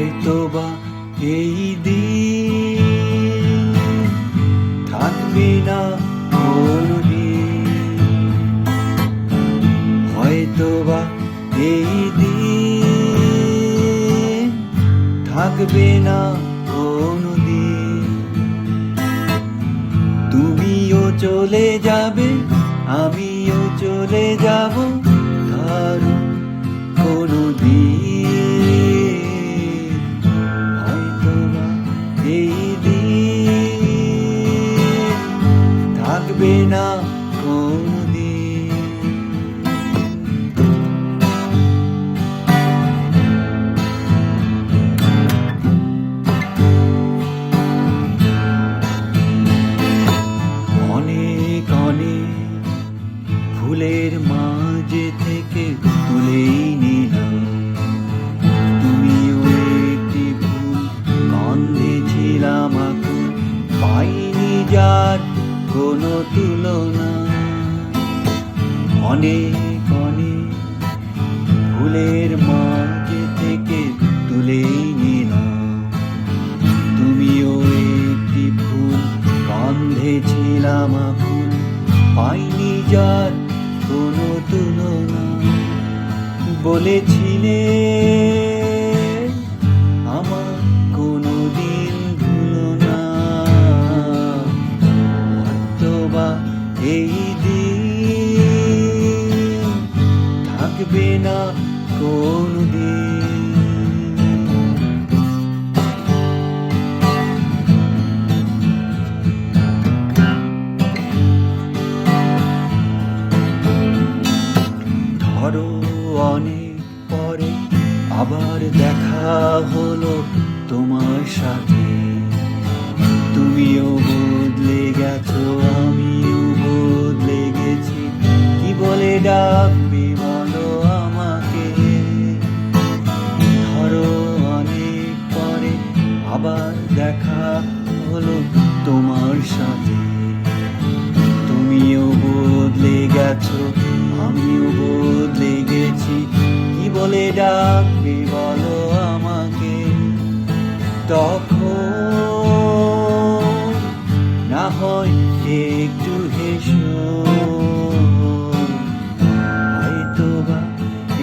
হয়তোবা এই দিন থাকবে না কোনদিন, হয়তোবা এই দিন থাকবে না কোনদিন। তুমিও চলে যাবে, আমিও চলে যাব, কারো কোনদিন হয়তোবা এই দিন থাকবে না কোনদিন। অনেক অনেক ফুলের মাঝে থেকে তুলেই নিলাম, তুমিও একটি ফুল, গন্ধে ছিলাম আকুল, পাইনি যার কোনো তুলনা। অনেক অনেক ফুলের মাঝে থেকে তুলেই নিলাম, তুমিও একটি ফুল, গন্ধে ছিলাম আকুল, পাইনি যার কোনো তুলনা। বলেছিলে আমার কোনোদিন ভুলো না, হয়তোবা এই দিন থাকবে না কোনদিন। ধরো অনেক পরে আবার দেখা হলো তোমার সাথে, তুমিও বদলে গেছো, আমিও বদলে গেছি, কি বলে ডাকবে বলো আমাকে। ধরো অনেক পরে আবার দেখা হলো তোমার সাথে, তুমিও বদলে গেছো, আমিও বদলে গেছি, কি বলে ডাকবে বলো আমাকে। তখন না হয় একটু হেসো, হয়তোবা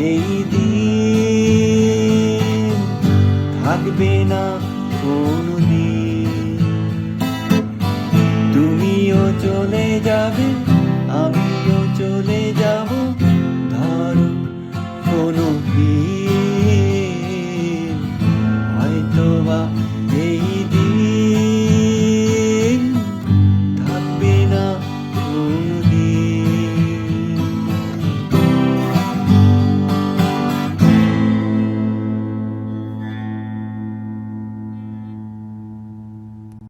এই দিন থাকবে না কোনদিন। তুমিও চলে যাবে,